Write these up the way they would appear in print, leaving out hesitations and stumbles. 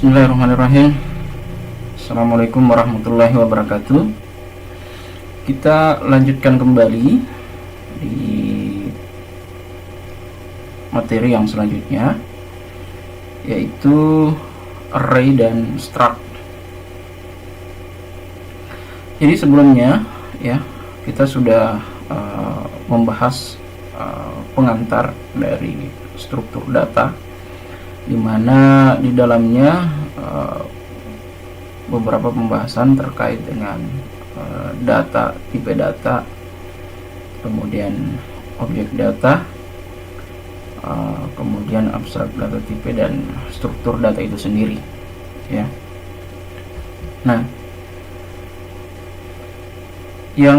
Bismillahirrahmanirrahim. Assalamualaikum warahmatullahi wabarakatuh. Kita lanjutkan kembali di materi yang selanjutnya, yaitu array dan struct. Jadi sebelumnya ya, kita sudah membahas pengantar dari struktur data, di mana di dalamnya beberapa pembahasan terkait dengan data, tipe data, kemudian objek data, kemudian abstrak data tipe, dan struktur data itu sendiri ya. Nah, yang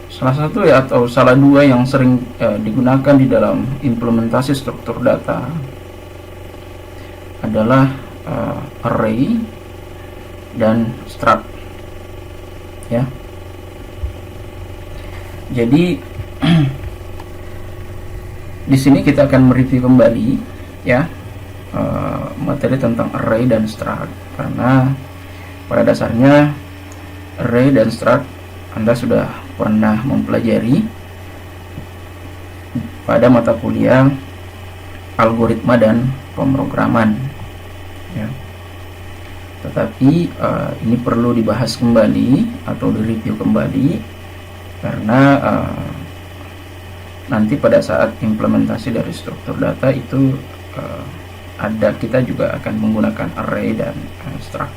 salah satu ya, atau salah dua yang sering digunakan di dalam implementasi struktur data adalah array dan struct ya. Jadi di sini kita akan mereview kembali ya materi tentang array dan struct, karena pada dasarnya array dan struct Anda sudah pernah mempelajari pada mata kuliah algoritma dan pemrograman ya. Tetapi ini perlu dibahas kembali atau direview kembali, karena nanti pada saat implementasi dari struktur data itu kita juga akan menggunakan array dan struct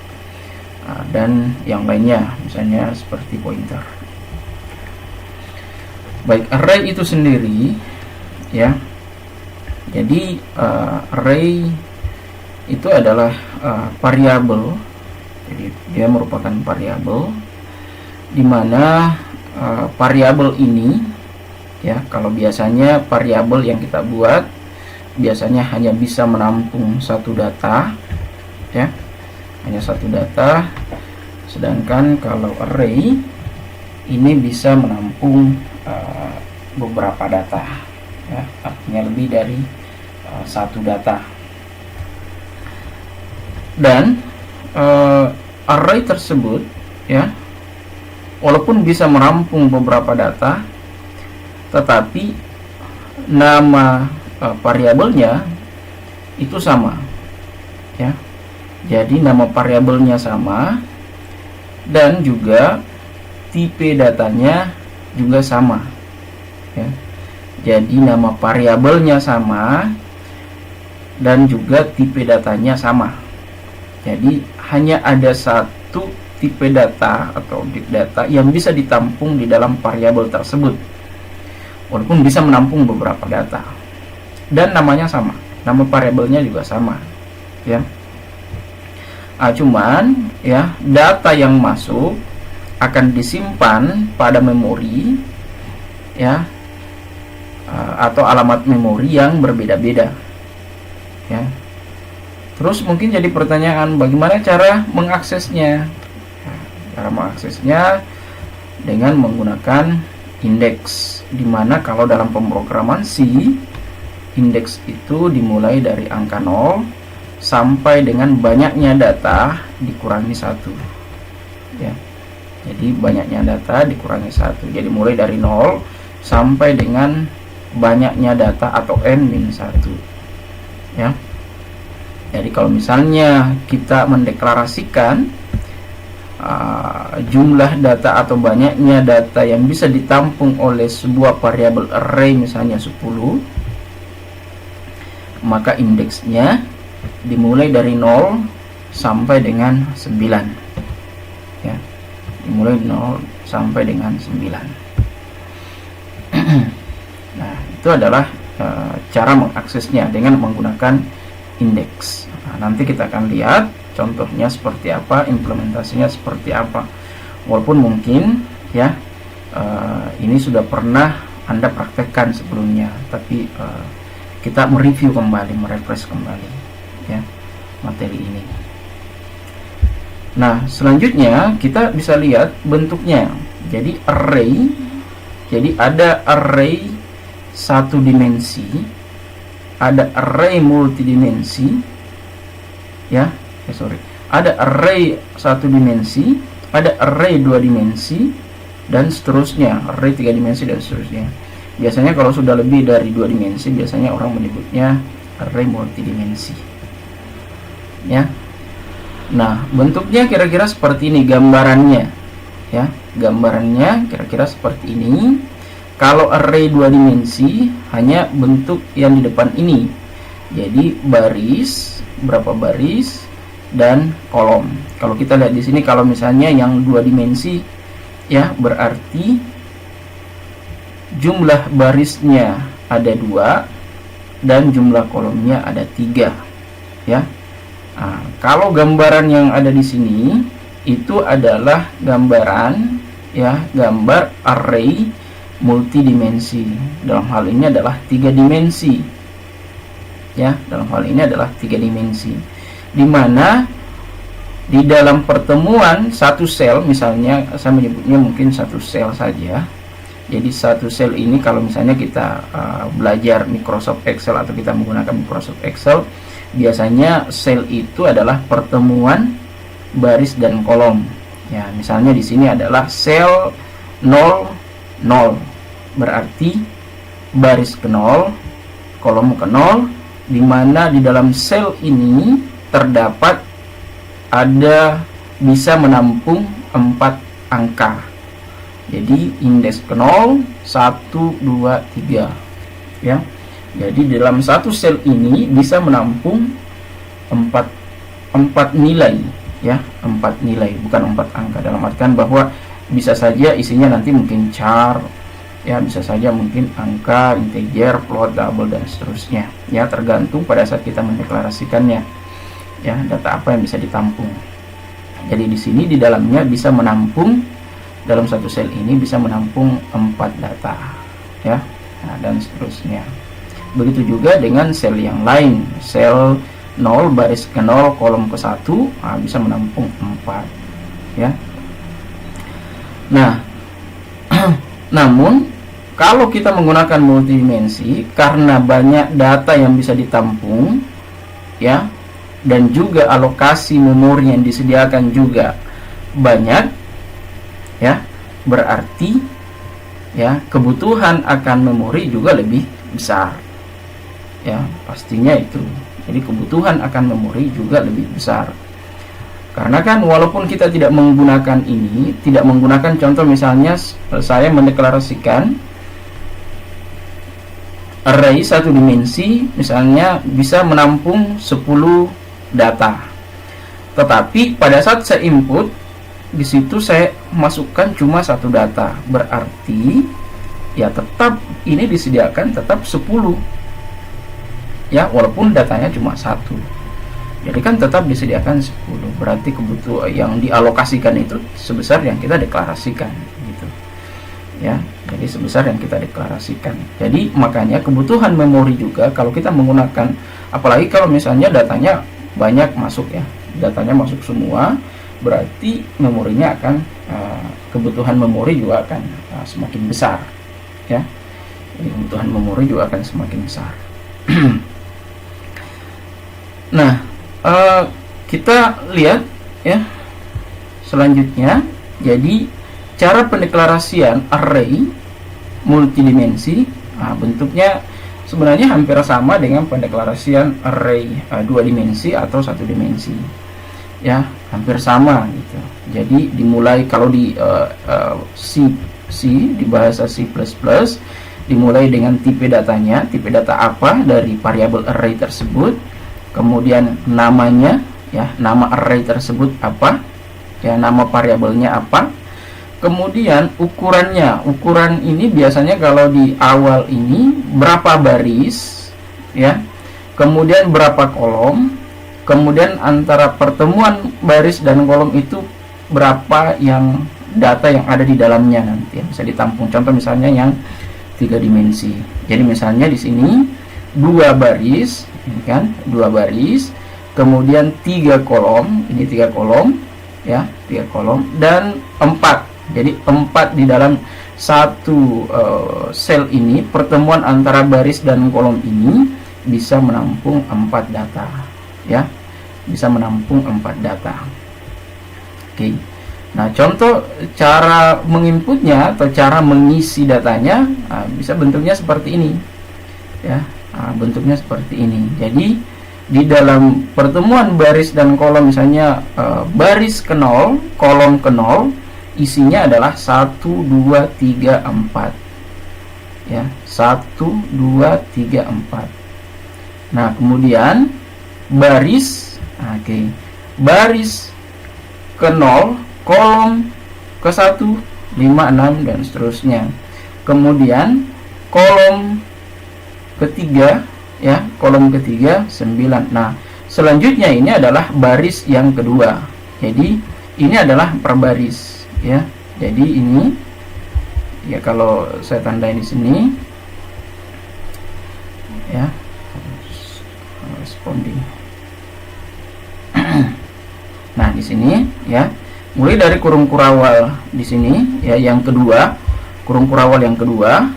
dan yang lainnya, misalnya seperti pointer. Baik, array itu sendiri ya. Jadi array itu adalah variabel. Jadi dia merupakan variabel di mana variabel ini ya, kalau biasanya variabel yang kita buat biasanya hanya bisa menampung satu data ya, hanya satu data. Sedangkan kalau array ini bisa menampung beberapa data ya, artinya lebih dari satu data. Dan array tersebut ya, walaupun bisa menampung beberapa data, tetapi nama variabelnya itu sama ya. Jadi nama variabelnya sama dan juga tipe datanya juga sama ya. Jadi nama variabelnya sama dan juga tipe datanya sama. Jadi hanya ada satu tipe data atau objek data yang bisa ditampung di dalam variabel tersebut, walaupun bisa menampung beberapa data, dan namanya sama, nama variabelnya juga sama ya. Cuman ya, data yang masuk akan disimpan pada memori ya, atau alamat memori yang berbeda-beda ya. Terus mungkin jadi pertanyaan, bagaimana cara mengaksesnya? Cara mengaksesnya dengan menggunakan indeks, dimana kalau dalam pemrograman C, indeks itu dimulai dari angka 0 sampai dengan banyaknya data dikurangi 1 ya. Jadi banyaknya data dikurangi 1, jadi mulai dari 0 sampai dengan banyaknya data atau n-1 ya. Jadi kalau misalnya kita mendeklarasikan jumlah data atau banyaknya data yang bisa ditampung oleh sebuah variabel array misalnya 10, maka indeksnya dimulai dari 0 sampai dengan 9 ya. Dimulai 0 sampai dengan 9. Nah, itu adalah cara mengaksesnya dengan menggunakan indeks. Nah, nanti kita akan lihat contohnya seperti apa, implementasinya seperti apa. Walaupun mungkin ya ini sudah pernah Anda praktekkan sebelumnya, tapi kita mereview kembali, merefresh kembali ya materi ini. Nah, selanjutnya kita bisa lihat bentuknya. Jadi array, jadi ada array satu dimensi, ada array multidimensi, ya. Ada array satu dimensi, ada array dua dimensi, dan seterusnya, array tiga dimensi dan seterusnya. Biasanya kalau sudah lebih dari dua dimensi, biasanya orang menyebutnya array multidimensi, ya. Nah, bentuknya kira-kira seperti ini gambarannya, ya. Gambarannya kira-kira seperti ini. Kalau array dua dimensi, hanya bentuk yang di depan ini. Jadi baris, berapa baris, dan kolom. Kalau kita lihat di sini, kalau misalnya yang dua dimensi, ya, berarti jumlah barisnya ada 2 dan jumlah kolomnya ada 3, ya. Nah, kalau gambaran yang ada di sini itu adalah gambaran, ya, gambar array multidimensi. Dalam hal ini adalah 3 dimensi, ya. Dalam hal ini adalah 3 dimensi, dimana di dalam pertemuan satu sel, misalnya saya menyebutnya mungkin satu sel saja. Jadi satu sel ini, kalau misalnya kita belajar Microsoft Excel atau kita menggunakan Microsoft Excel, biasanya sel itu adalah pertemuan baris dan kolom. Ya, misalnya di sini adalah sel 0, 0. Berarti baris ke 0, kolom ke 0, di mana di dalam sel ini terdapat bisa menampung 4 angka. Jadi indeks ke 0, 1, 2, 3, ya. Jadi dalam satu sel ini bisa menampung 4 nilai, ya, 4 nilai, bukan 4 angka. Dalam artian bahwa bisa saja isinya nanti mungkin char, ya, bisa saja mungkin angka, integer, float, double, dan seterusnya, ya, tergantung pada saat kita mendeklarasikannya, ya, data apa yang bisa ditampung. Jadi di sini di dalamnya bisa menampung, dalam satu sel ini bisa menampung 4 data, ya. Nah, dan seterusnya. Begitu juga dengan sel yang lain, sel 0 baris ke 0 kolom ke 1, nah, bisa menampung 4, ya. Nah, namun kalau kita menggunakan multidimensi, karena banyak data yang bisa ditampung, ya, dan juga alokasi memori yang disediakan juga banyak, ya, berarti, ya, kebutuhan akan memori juga lebih besar, ya, pastinya itu. Jadi kebutuhan akan memori juga lebih besar, karena kan walaupun kita tidak menggunakan ini, tidak menggunakan, contoh misalnya saya mendeklarasikan array satu dimensi, misalnya bisa menampung 10 data, tetapi pada saat saya input di situ saya masukkan cuma 1 data, berarti ya tetap ini disediakan tetap 10, ya, walaupun datanya cuma 1. Jadi kan tetap disediakan 10, berarti kebutuhan yang dialokasikan itu sebesar yang kita deklarasikan, gitu, ya. Jadi sebesar yang kita deklarasikan. Jadi makanya kebutuhan memori juga kalau kita menggunakan, apalagi kalau misalnya datanya banyak masuk, ya, datanya masuk semua, berarti memorinya akan kebutuhan memori juga akan semakin besar, ya. Jadi kebutuhan memori juga akan semakin besar. Nah, kita lihat, ya, selanjutnya. Jadi cara pendeklarasian array multidimensi, bentuknya sebenarnya hampir sama dengan pendeklarasian array 2 dimensi atau 1 dimensi, ya, hampir sama gitu. Jadi dimulai kalau di C di bahasa C++, dimulai dengan tipe datanya, tipe data apa dari variabel array tersebut, kemudian namanya, ya, nama array tersebut apa, ya, nama variabelnya apa, kemudian ukurannya. Ukuran ini biasanya kalau di awal ini berapa baris, ya, kemudian berapa kolom, kemudian antara pertemuan baris dan kolom itu berapa yang data yang ada di dalamnya nanti yang bisa ditampung. Contoh misalnya yang 3 dimensi. Jadi misalnya di sini 2 baris, ini kan 2 baris, kemudian 3 kolom, ini 3 kolom, ya, 3 kolom, dan 4. Jadi 4 di dalam satu sel ini, pertemuan antara baris dan kolom ini bisa menampung 4 data, ya. bisa menampung 4 data. Oke. Nah, contoh cara menginputnya atau cara mengisi datanya bisa bentuknya seperti ini. Ya, bentuknya seperti ini. Jadi di dalam pertemuan baris dan kolom, misalnya baris ke 0, kolom ke 0, isinya adalah 1, 2, 3, 4. Ya, 1, 2, 3, 4. Nah, kemudian baris, baris ke 0, kolom ke 1, 5, 6 dan seterusnya. Kemudian kolom ketiga, ya, kolom ketiga 9. Nah, selanjutnya ini adalah baris yang kedua. Jadi ini adalah per baris, ya. Jadi ini, ya, kalau saya tandain di sini, ya, corresponding. Nah, di sini, ya, mulai dari kurung kurawal di sini, ya, yang kedua, kurung kurawal yang kedua,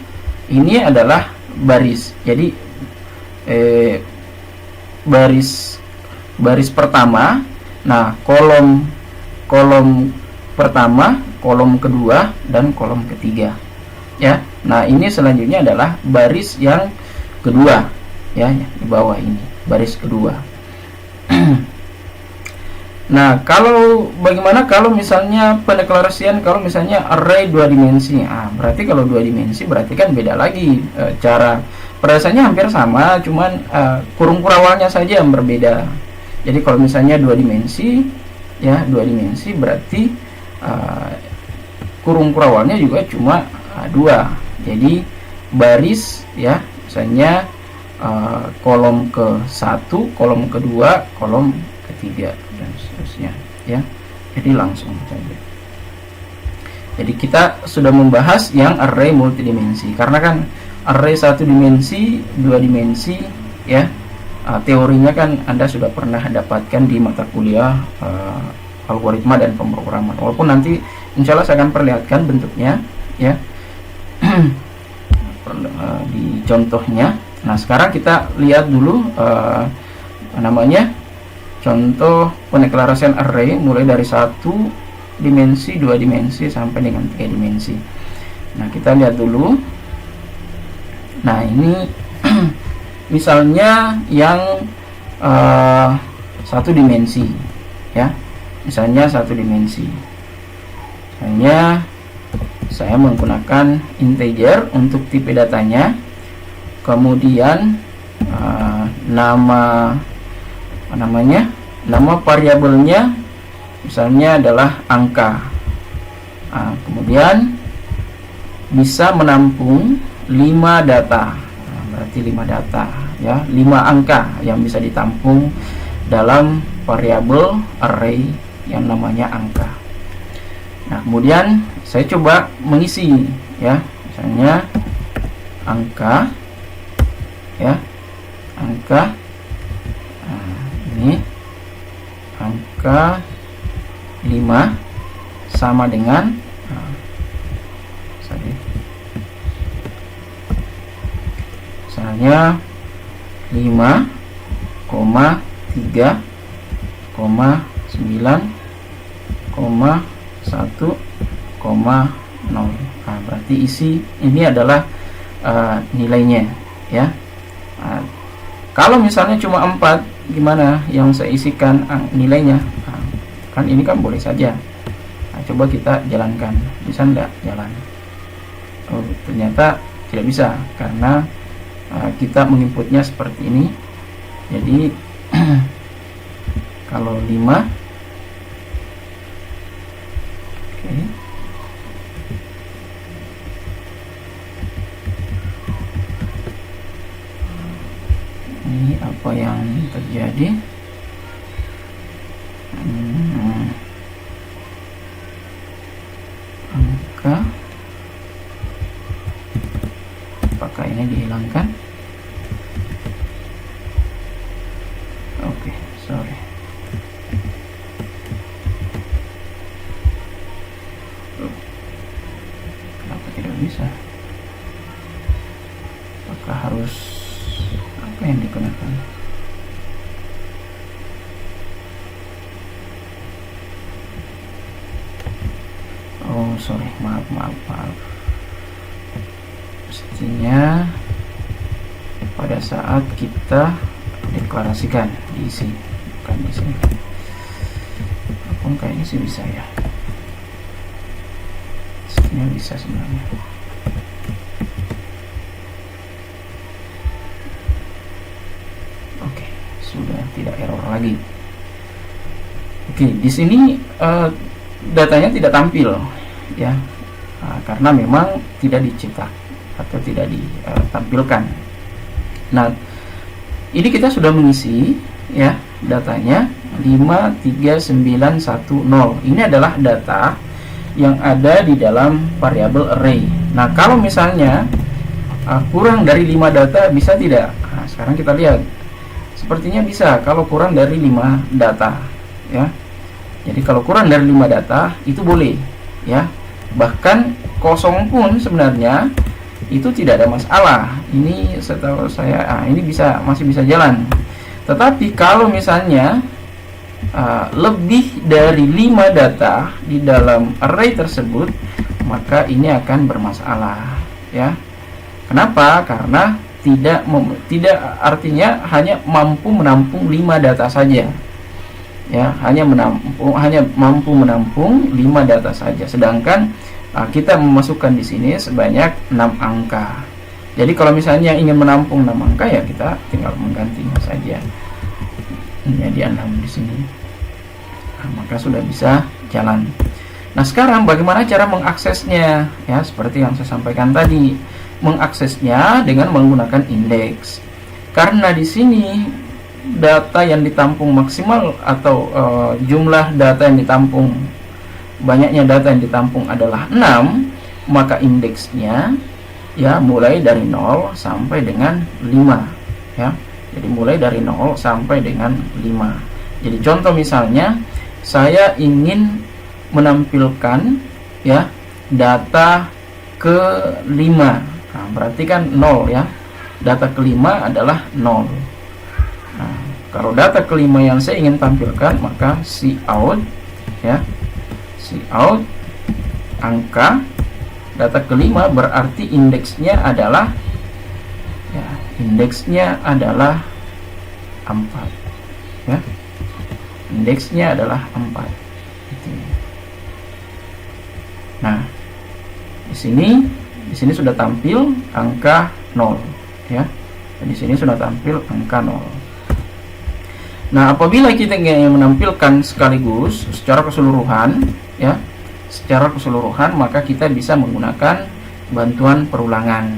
ini adalah baris. Jadi baris pertama. Nah, kolom pertama, kolom kedua, dan kolom ketiga, ya. Nah, ini selanjutnya adalah baris yang kedua, ya, di bawah ini baris kedua. Nah, bagaimana kalau misalnya pendeklarasian, kalau misalnya array 2 dimensi? Berarti kalau 2 dimensi berarti kan beda lagi cara perasaannya, hampir sama, cuman kurung kurawalnya saja yang berbeda. Jadi kalau misalnya 2 dimensi, ya, 2 dimensi berarti kurung kurawalnya juga cuma 2. Jadi baris, ya, misalnya kolom ke 1, kolom kedua, kolom ketiga dan seterusnya, ya. Jadi langsung saja. Jadi kita sudah membahas yang array multidimensi, karena kan array 1 dimensi, 2 dimensi, ya, teorinya kan Anda sudah pernah dapatkan di mata kuliah algoritma dan pemrograman. Walaupun nanti insya Allah saya akan perlihatkan bentuknya, ya, di contohnya. Nah, sekarang kita lihat dulu namanya contoh pendeklarasian array mulai dari 1 dimensi, 2 dimensi sampai dengan 3 dimensi. Nah, kita lihat dulu. Nah, ini misalnya yang 1 dimensi, ya. Misalnya 1 dimensi. Misalnya saya menggunakan integer untuk tipe datanya. Kemudian nama variabelnya misalnya adalah angka. Kemudian bisa menampung 5 data. Berarti 5 data, ya, 5 angka yang bisa ditampung dalam variabel array yang namanya angka. Nah, kemudian saya coba mengisi, ya, misalnya angka, ya, angka. Ini angka 5 sama dengan misalnya 5,3,9,1,0. Berarti isi ini adalah nilainya, ya. Kalau misalnya cuma 4, gimana yang saya isikan nilainya? Kan ini kan boleh saja. Coba kita jalankan, bisa enggak jalan? Oh, ternyata tidak bisa, karena kita menginputnya seperti ini. Jadi kalau 5, oke. Ini apa yang terjadi? Angka, apakah ini dihilangkan? Oke, sorry. Kenapa tidak bisa? Apakah harus apa yang digunakan? sorry, maaf, mestinya pada saat kita deklarasikan diisi, bukan di sini. Kayaknya sih bisa ya, mestinya bisa sebenarnya. Oke, sudah tidak error lagi. Oke, di sini datanya tidak tampil ya, karena memang tidak dicetak atau tidak ditampilkan. Nah, ini kita sudah mengisi ya datanya 53910. Ini adalah data yang ada di dalam variabel array. Nah, kalau misalnya kurang dari 5 data bisa tidak? Nah, sekarang kita lihat. Sepertinya bisa kalau kurang dari 5 data ya. Jadi kalau kurang dari 5 data itu boleh ya. Bahkan kosong pun sebenarnya itu tidak ada masalah. Ini setahu saya ini masih bisa jalan. Tetapi kalau misalnya lebih dari 5 data di dalam array tersebut, maka ini akan bermasalah ya. Kenapa? Karena tidak artinya hanya mampu menampung 5 data saja. Ya, hanya mampu menampung 5 data saja. Sedangkan kita memasukkan di sini sebanyak 6 angka. Jadi kalau misalnya ingin menampung 6 angka ya kita tinggal menggantinya saja menjadi 6 di sini. Nah, maka sudah bisa jalan. Nah, sekarang bagaimana cara mengaksesnya? Ya, seperti yang saya sampaikan tadi, mengaksesnya dengan menggunakan indeks. Karena di sini data yang ditampung maksimal atau jumlah data yang ditampung, banyaknya data yang ditampung adalah 6, maka indeksnya ya mulai dari 0 sampai dengan 5 ya. Jadi mulai dari 0 sampai dengan 5. Jadi contoh misalnya saya ingin menampilkan ya data ke-5. Nah, berarti kan 0 ya. Data ke-5 adalah 0. Nah, kalau data ke-5 yang saya ingin tampilkan, maka cout ya. Cout angka data ke-5 berarti indeksnya adalah 4 ya. Indeksnya adalah 4. Nah, di sini sudah tampil angka 0 ya. Dan di sini sudah tampil angka 0. Nah, apabila kita ingin menampilkan sekaligus secara keseluruhan ya, maka kita bisa menggunakan bantuan perulangan.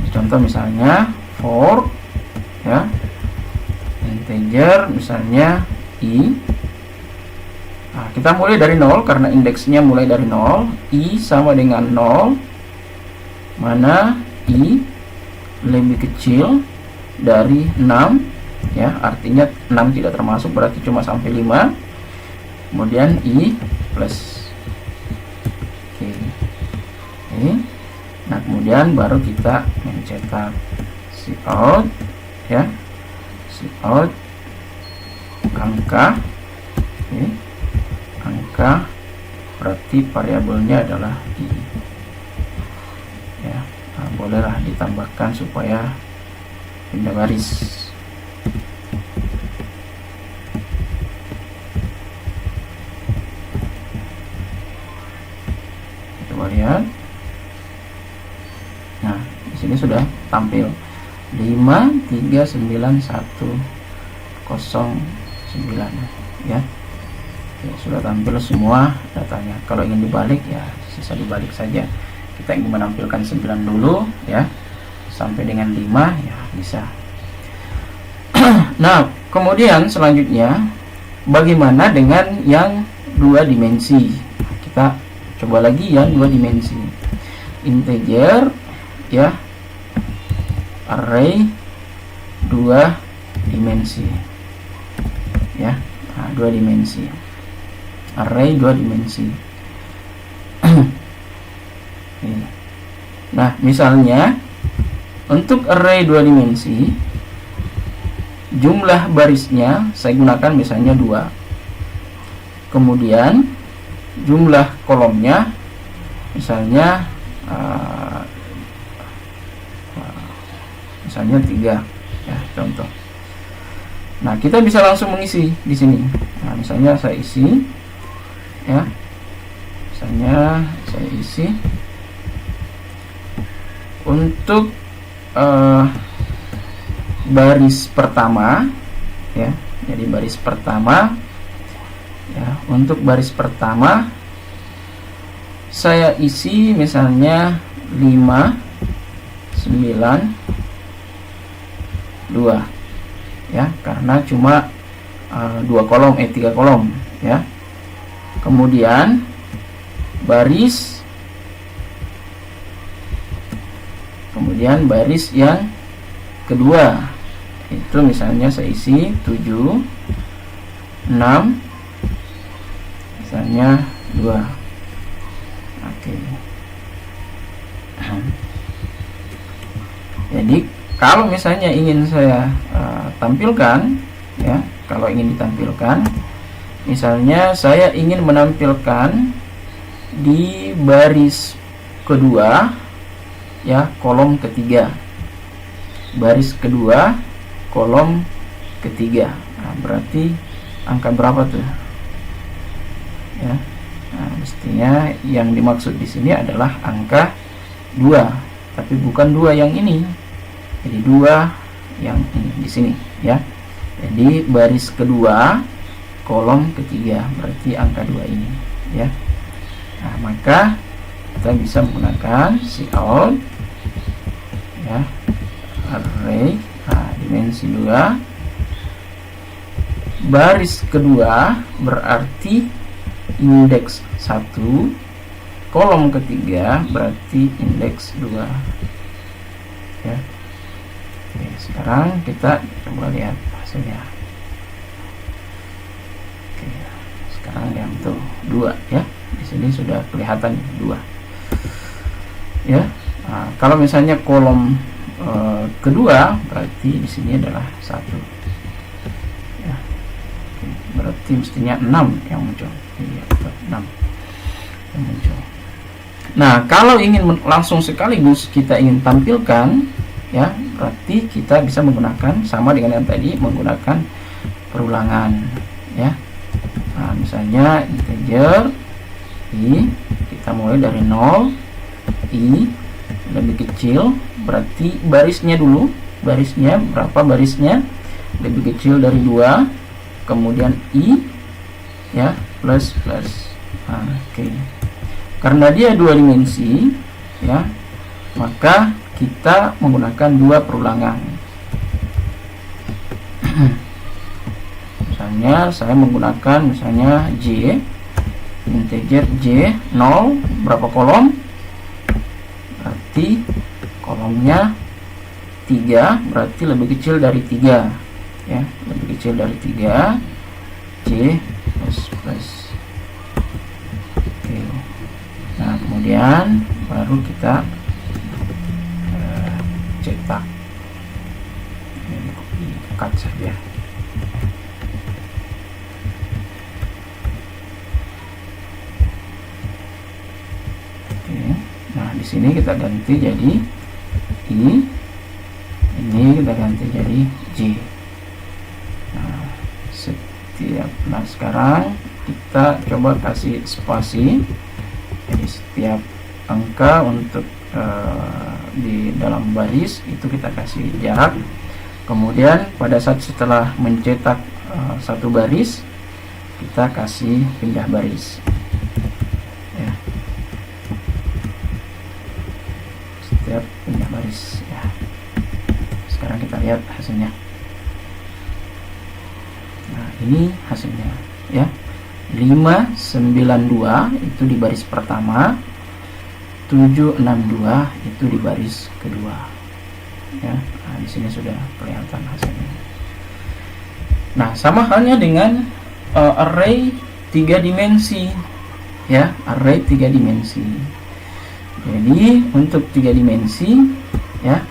Contoh misalnya for ya, integer misalnya i. Nah, kita mulai dari 0 karena indeksnya mulai dari 0. I sama dengan 0 mana i lebih kecil dari 6 ya, artinya 6 tidak termasuk, berarti cuma sampai 5. Kemudian i plus. Oke. Nah, kemudian baru kita mencetak cout ya, cout angka. Angka berarti variabelnya adalah i ya. Nah, bolehlah ditambahkan supaya pindah baris. Coba lihat. Nah, di sini sudah tampil 5391009 ya. Ya, sudah tampil semua datanya. Kalau ingin dibalik ya sisa dibalik saja. Kita ingin menampilkan 9 dulu ya, sampai dengan 5 ya bisa. Nah, kemudian selanjutnya bagaimana dengan yang 2 dimensi? Kita coba lagi yang 2 dimensi. Integer ya, array 2 dimensi ya. Nah, 2 dimensi, array 2 dimensi. Nah, misalnya untuk array 2 dimensi, jumlah barisnya saya gunakan misalnya 2. Kemudian jumlah kolomnya misalnya 3 ya, contoh. Nah, kita bisa langsung mengisi di sini. Nah, misalnya saya isi ya, misalnya saya isi untuk baris pertama ya. Jadi baris pertama ya, untuk baris pertama saya isi misalnya 5 9 2 ya, karena cuma 3 kolom ya. Kemudian baris yang kedua itu misalnya saya isi 7 6 misalnya 2. Oke. Jadi kalau misalnya ingin saya tampilkan ya, kalau ingin ditampilkan, misalnya saya ingin menampilkan di baris kedua ya, kolom ketiga, baris kedua kolom ketiga. Nah, berarti angka berapa tuh ya? Nah, mestinya yang dimaksud di sini adalah angka 2, tapi bukan 2 yang ini. Jadi 2 yang ini di sini ya. Jadi baris kedua kolom ketiga, berarti angka 2 ini ya. Nah, maka kita bisa menggunakan cout ya, array dimensi 2, baris kedua berarti indeks 1, kolom ketiga berarti indeks 2 ya. Oke, sekarang kita coba lihat hasilnya. Oke, sekarang yang tuh 2 ya, di sini sudah kelihatan 2 ya. Nah, kalau misalnya kolom kedua berarti di sini adalah 1 ya. Oke, berarti mestinya 6 yang muncul. Iya, 6 yang muncul. Nah, kalau ingin langsung sekaligus kita ingin tampilkan ya, berarti kita bisa menggunakan sama dengan yang tadi, menggunakan perulangan ya. Nah, misalnya integer i, kita mulai dari 0, i lebih kecil, berarti barisnya dulu, barisnya berapa, barisnya lebih kecil dari 2, kemudian i ya, plus. Nah, oke. Karena dia 2 dimensi ya, maka kita menggunakan 2 perulangan. Misalnya saya menggunakan misalnya j, integer j 0, berapa kolom, berarti kolomnya 3, berarti lebih kecil dari 3 ya, lebih kecil dari 3, j plus. Oke. Nah, kemudian baru kita cetak. Ini cut saja. Oke. Nah, di sini kita ganti jadi i, ini kita ganti jadi j. Nah, sekarang kita coba kasih spasi. Jadi setiap angka untuk di dalam baris itu kita kasih jarak. Kemudian pada saat setelah mencetak satu baris, kita kasih pindah baris ya. Setiap pindah baris ya. Sekarang kita lihat hasilnya. Nah, ini hasilnya ya. 592 itu di baris pertama, 762 itu di baris kedua ya. Nah, di sini sudah kelihatan hasilnya. Nah, sama halnya dengan array 3 dimensi ya, array 3 dimensi. Jadi untuk 3 dimensi ya,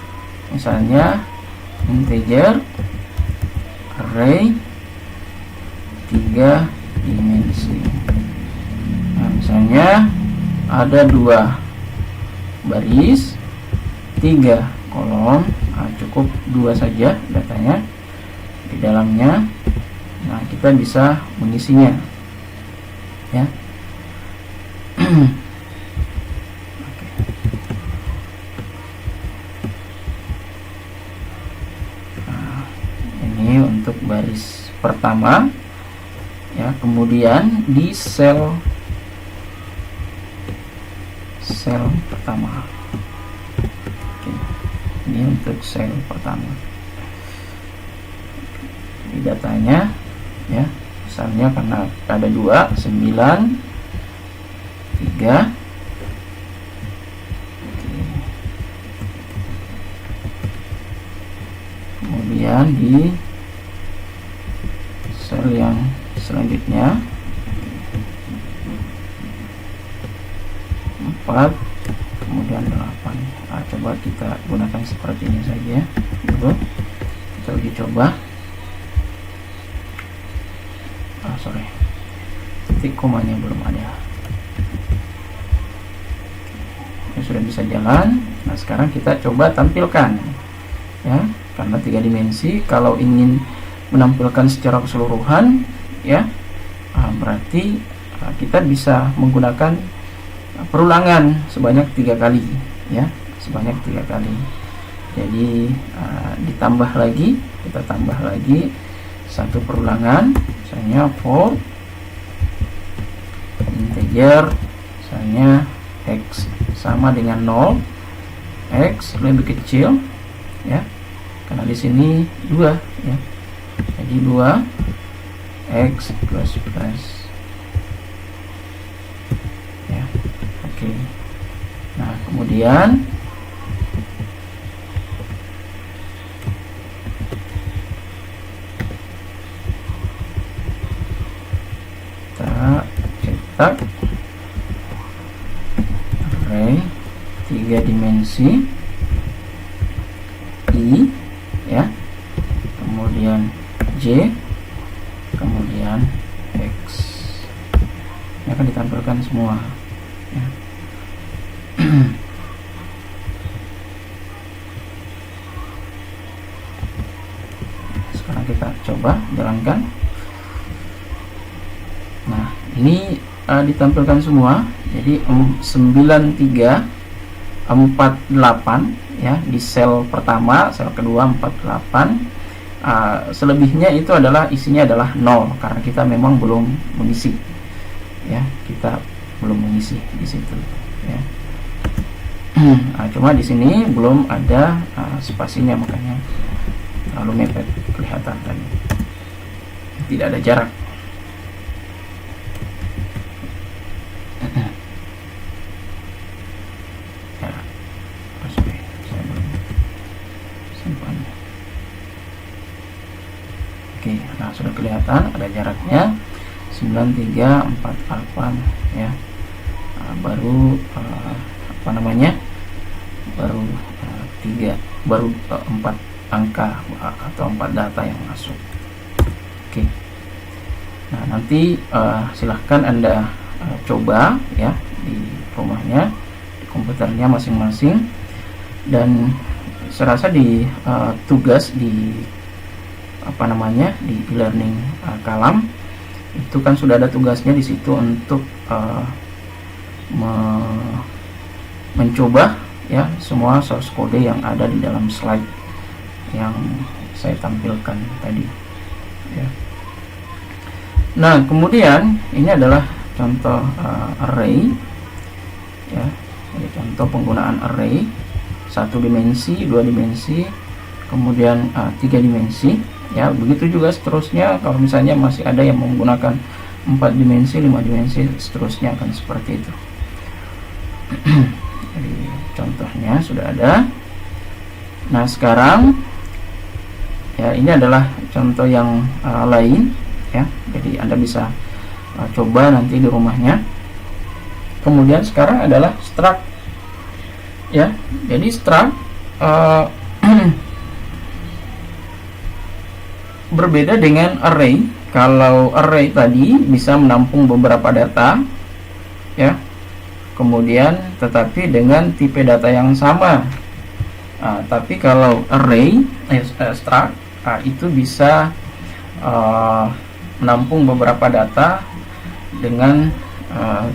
misalnya integer array 3 dimensi. Nah, misalnya ada 2 baris, 3 kolom. Cukup 2 saja datanya di dalamnya. Nah, kita bisa mengisinya, ya. Oke. Nah, ini untuk baris pertama, ya. Kemudian di sel pertama. Oke. Ini untuk sel pertama. Di datanya, ya, misalnya karena ada 2, 9, 3. Kemudian di sel yang selanjutnya 4, kemudian 8. Coba kita gunakan seperti ini saja dulu. Kita uji coba. Sorry, titik komanya belum ada. Ini sudah bisa jalan. Nah, sekarang kita coba tampilkan, ya, karena 3 dimensi. Kalau ingin menampilkan secara keseluruhan, ya, berarti kita bisa menggunakan perulangan sebanyak 3 kali, ya, sebanyak 3 kali. Jadi ditambah lagi, kita tambah lagi 1 perulangan, misalnya for integer, misalnya x sama dengan 0, x lebih kecil, ya, karena di sini 2, ya, jadi 2 x plus ya. Oke. Nah, kemudian kita cetak array 3 dimensi I, ya, kemudian J, kemudian X. Ini akan ditampilkan semua, ya. Sekarang kita coba jalankan. Nah, ini ditampilkan semua. Jadi 93, 48, ya, di sel pertama, sel kedua 48. Selebihnya itu adalah isinya adalah 0 karena kita memang belum mengisi, ya, kita belum mengisi di situ, ya. Cuma di sini belum ada spasinya, makanya terlalu mepet kelihatan tadi, tidak ada jarak. Oke, nah sudah kelihatan ada jaraknya 9348, ya. Baru baru 4 angka atau 4 data yang masuk. Oke. Nah, nanti silahkan Anda coba, ya, di rumahnya, di komputernya masing-masing, dan saya rasa di tugas di di e-learning Kalam itu kan sudah ada tugasnya di situ untuk mencoba, ya, semua source code yang ada di dalam slide yang saya tampilkan tadi, ya. Nah, kemudian ini adalah contoh array, ya. Jadi contoh penggunaan array 1 dimensi, 2 dimensi, kemudian 3 dimensi. Ya, begitu juga seterusnya. Kalau misalnya masih ada yang menggunakan 4 dimensi, 5 dimensi, seterusnya akan seperti itu. Jadi contohnya sudah ada. Nah, sekarang, ya, ini adalah contoh yang lain, ya. Jadi Anda bisa coba nanti di rumahnya. Kemudian sekarang adalah struct, ya. Jadi struct berbeda dengan array. Kalau array tadi bisa menampung beberapa data, ya, kemudian tetapi dengan tipe data yang sama. Tapi kalau array struct itu bisa menampung beberapa data dengan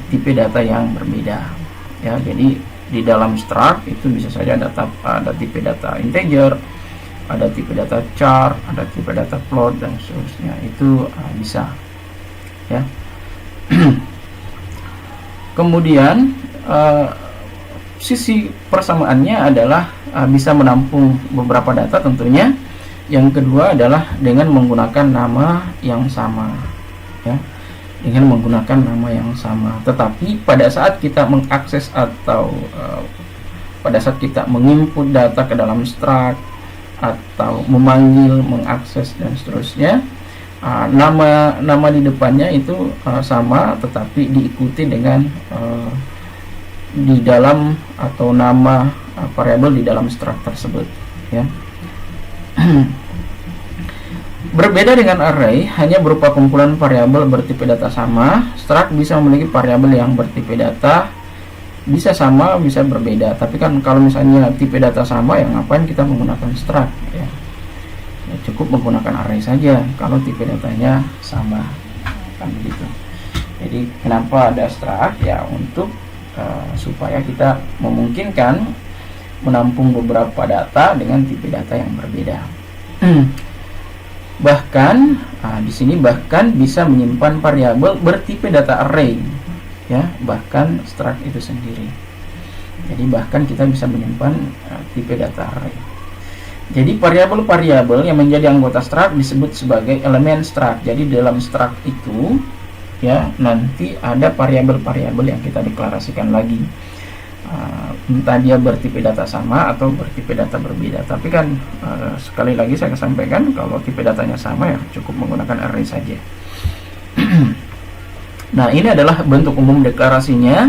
tipe data yang berbeda, ya. Jadi di dalam struct itu bisa saja ada tipe data integer, ada tipe data char, ada tipe data float, dan seterusnya. Itu bisa, ya. Kemudian sisi persamaannya adalah bisa menampung beberapa data tentunya. Yang kedua adalah dengan menggunakan nama yang sama, ya, dengan menggunakan nama yang sama. Tetapi pada saat kita mengakses atau pada saat kita menginput data ke dalam struct atau memanggil, mengakses, dan seterusnya, nama di depannya itu sama, tetapi diikuti dengan di dalam atau nama variabel di dalam struct tersebut, ya. Berbeda dengan array, hanya berupa kumpulan variabel bertipe data sama. Struct bisa memiliki variabel yang bertipe data, bisa sama, bisa berbeda. Tapi kan kalau misalnya tipe data sama, ya ngapain kita menggunakan struct, ya. Cukup menggunakan array saja kalau tipe datanya sama, kan begitu. Jadi kenapa ada struct, ya untuk supaya kita memungkinkan menampung beberapa data dengan tipe data yang berbeda. Bahkan di sini bahkan bisa menyimpan variabel bertipe data array, ya, bahkan struct itu sendiri. Jadi bahkan kita bisa menyimpan tipe data array. Jadi variabel-variabel yang menjadi anggota struct disebut sebagai elemen struct. Jadi dalam struct itu, ya, nanti ada variabel-variabel yang kita deklarasikan lagi. Entah dia bertipe data sama atau bertipe data berbeda. Tapi kan sekali lagi saya sampaikan, kalau tipe datanya sama, ya cukup menggunakan array saja. Nah, ini adalah bentuk umum deklarasinya,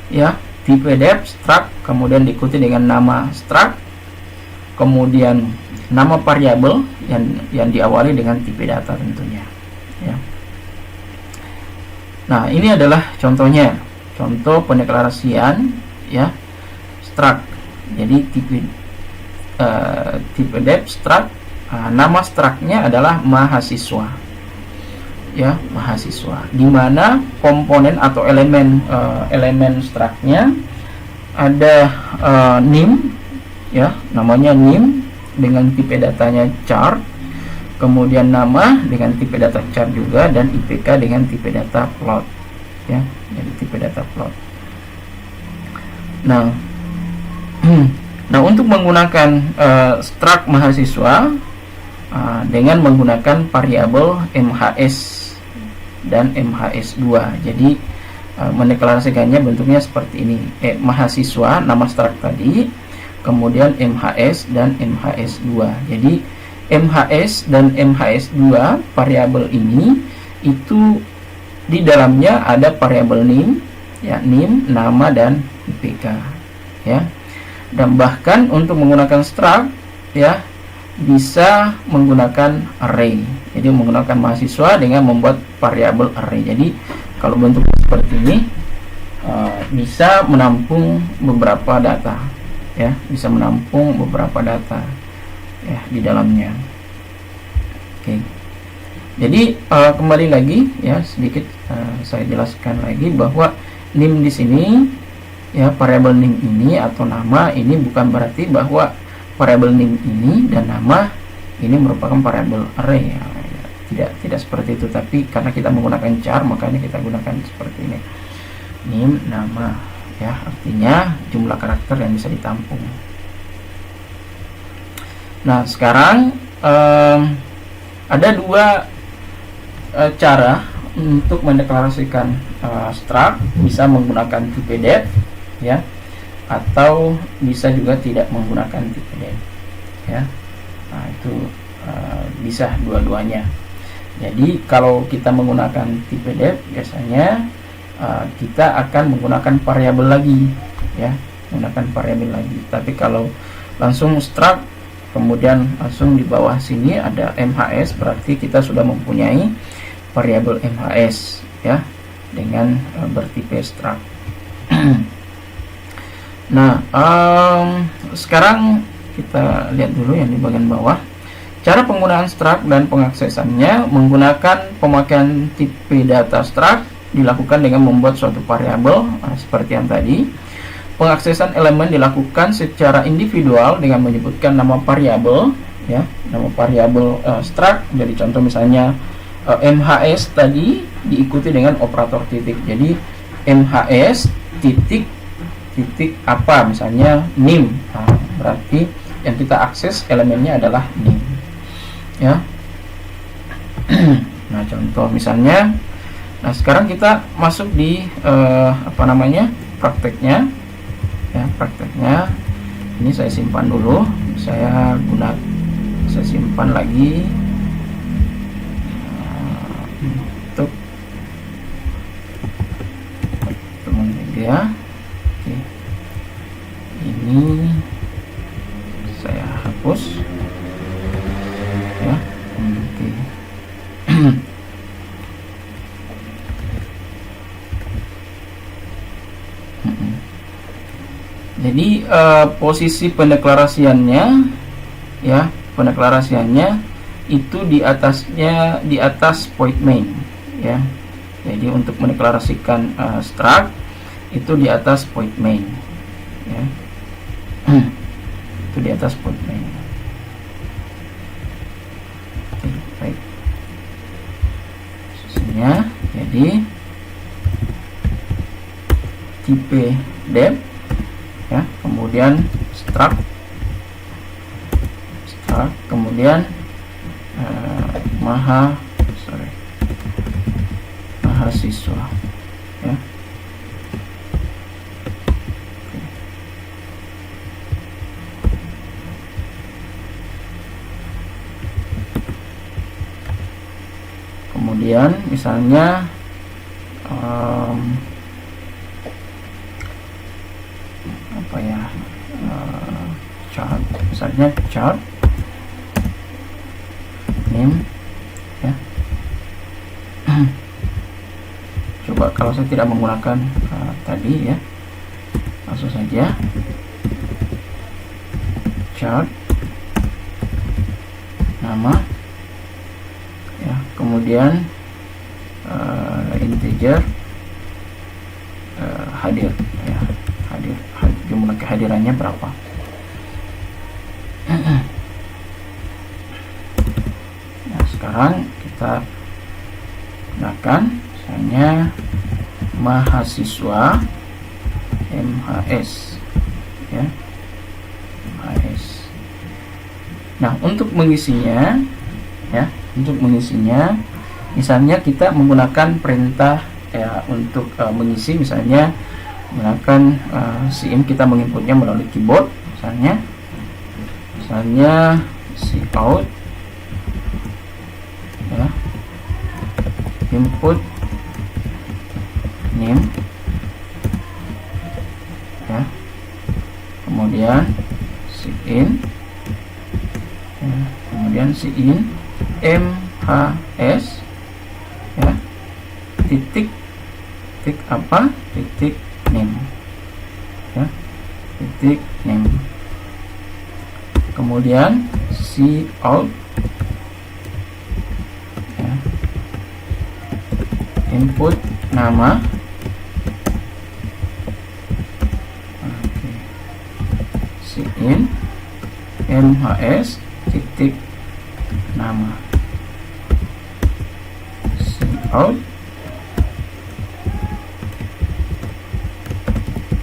ya. Tipe def struct, kemudian diikuti dengan nama struct, kemudian nama variabel yang diawali dengan tipe data tentunya, ya. Nah, ini adalah contohnya, contoh pendeklarasian, ya, struct. Jadi tipe def struct, nama structnya adalah mahasiswa, ya, mahasiswa, di mana komponen atau elemen structnya ada nim, ya, namanya nim dengan tipe datanya char, kemudian nama dengan tipe data char juga, dan IPK dengan tipe data float, ya, jadi tipe data float. Nah, untuk menggunakan struct mahasiswa dengan menggunakan variabel MHS dan MHS2. Jadi mendeklarasikannya bentuknya seperti ini. Mahasiswa, nama struct tadi, kemudian MHS dan MHS2. Jadi MHS dan MHS2 variabel ini itu di dalamnya ada variabel nim, ya, nim, nama, dan IPK, ya. Dan bahkan untuk menggunakan struct, ya, bisa menggunakan array. Jadi menggunakan mahasiswa dengan membuat variabel array. Jadi kalau bentuknya seperti ini, bisa menampung beberapa data, ya, bisa menampung beberapa data, ya, di dalamnya. Oke. Jadi kembali lagi, ya, sedikit saya jelaskan lagi bahwa nim di sini, ya, variabel nim ini atau nama ini bukan berarti bahwa variabel nim ini dan nama ini merupakan variabel array, ya. Tidak seperti itu, tapi karena kita menggunakan char, makanya kita gunakan seperti ini. Nim, nama, ya, artinya jumlah karakter yang bisa ditampung. Nah, sekarang ada dua cara untuk mendeklarasikan struct. Bisa menggunakan tipe def, ya, atau bisa juga tidak menggunakan tipe def, ya. Nah, itu bisa dua-duanya. Jadi kalau kita menggunakan tipe def, biasanya kita akan menggunakan variabel lagi, ya, menggunakan variabel lagi. Tapi kalau langsung struct, kemudian langsung di bawah sini ada MHS, berarti kita sudah mempunyai variabel MHS, ya, dengan bertipe struct. Nah, sekarang kita lihat dulu yang di bagian bawah. Cara penggunaan struct dan pengaksesannya menggunakan pemakaian tipe data struct dilakukan dengan membuat suatu variabel seperti yang tadi. Pengaksesan elemen dilakukan secara individual dengan menyebutkan nama variabel, ya, nama variabel struct. Jadi contoh misalnya MHS tadi diikuti dengan operator titik. Jadi MHS titik apa, misalnya nim. Nah, berarti yang kita akses elemennya adalah nim, ya. Nah, contoh misalnya, nah sekarang kita masuk di prakteknya, ya. Prakteknya ini saya simpan dulu, saya simpan lagi untuk teman media. Oke, ini saya hapus, ya. Oke. Jadi posisi pendeklarasiannya, ya, pendeklarasiannya itu di atas point main, ya. Jadi untuk mendeklarasikan struct itu di atas point main, ya. Itu di atas point main. Oke, baik. Posisinya jadi tipe dep, ya, kemudian struct, kemudian mahasiswa, ya. Kemudian misalnya chart, misalnya chart name, ya. Coba kalau saya tidak menggunakan tadi, ya, langsung saja chart nama, ya, kemudian integer hadir, ya, jumlah kehadirannya berapa. Nah, sekarang kita gunakan misalnya mahasiswa MHS, ya, MHS. Nah, untuk mengisinya, ya, misalnya kita menggunakan perintah, ya, untuk mengisi, misalnya menggunakan sim, kita menginputnya melalui keyboard, misalnya cout, ya, input name, ya, kemudian in, ya, kemudian in MHS, ya, titik apa, titik name, ya, titik name, kemudian cout, ya, input nama, in MHS titik nama, cout,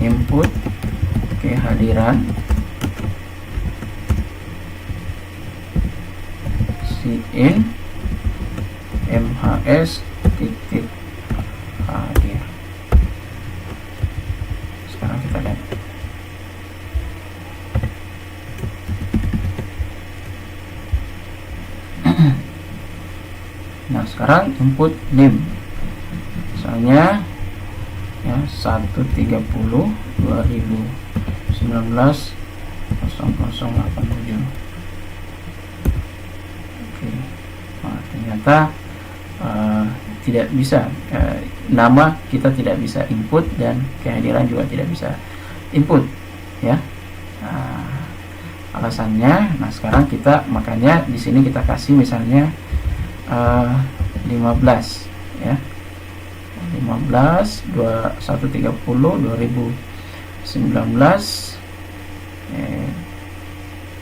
input kehadiran, in MHS titik hadir. Sekarang kita lihat. Nah, sekarang input name, misalnya, ya, 1/30/2019 0087. Oke. Nah, ternyata tidak bisa, nama kita tidak bisa input dan kehadiran juga tidak bisa input ya. Alasannya, nah sekarang kita makanya di sini kita kasih misalnya 15 ya, 15 2130 2019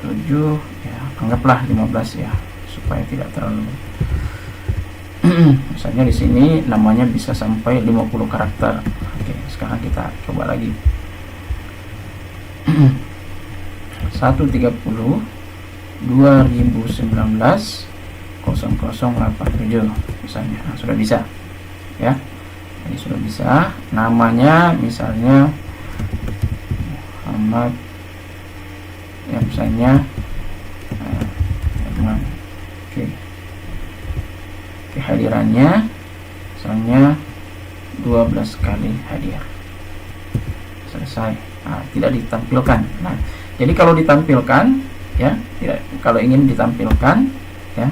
7 ya, anggaplah 15 ya supaya tidak terlalu misalnya di sini namanya bisa sampai 50 karakter. Oke, sekarang kita coba lagi 130 2019 0087 misalnya. Nah, sudah bisa ya, ini sudah bisa. Namanya misalnya Muhammad ya, misalnya oke, kehadirannya misalnya 12 kali hadir, selesai. Nah, tidak ditampilkan. Nah, jadi kalau ditampilkan ya, tidak, kalau ingin ditampilkan ya,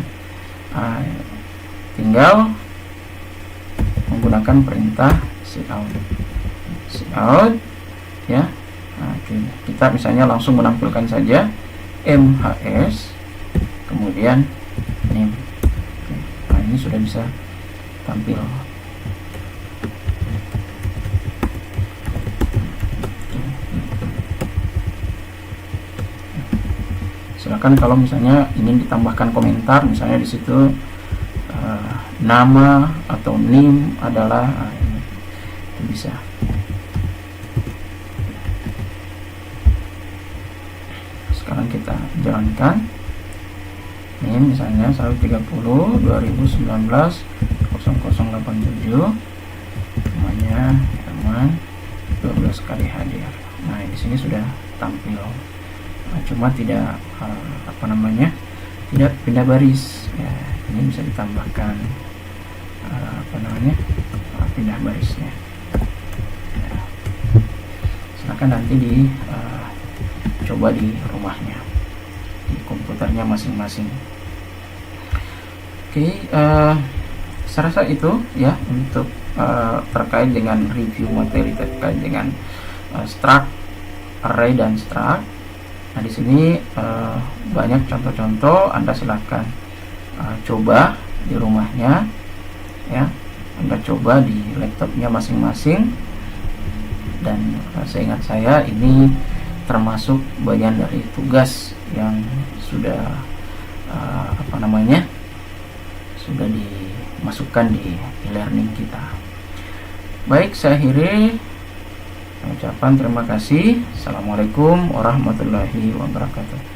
tinggal menggunakan perintah cout ya. Nah, kita misalnya langsung menampilkan saja MHS kemudian name. Nah, ini sudah bisa tampil. Silakan kalau misalnya ingin ditambahkan komentar, misalnya di situ nama atau name adalah ini, itu bisa. Sekarang kita jalankan. Ini misalnya 130 2019 0087 namanya Herman 12 kali hadir. Nah, di sini sudah tampil. Cuma tidak tidak pindah baris ya. Ini bisa ditambahkan pindah barisnya ya. Silakan nanti coba di rumahnya, di komputernya masing-masing. Oke, saya rasa itu ya untuk terkait dengan review materi terkait dengan struct, array dan struct. Nah, di sini banyak contoh-contoh, Anda silakan coba di rumahnya ya. Anda coba di laptopnya masing-masing, dan seingat saya ini termasuk bagian dari tugas yang sudah sudah dimasukkan di e-learning kita. Baik, saya akhiri ucapan terima kasih. Assalamualaikum warahmatullahi wabarakatuh.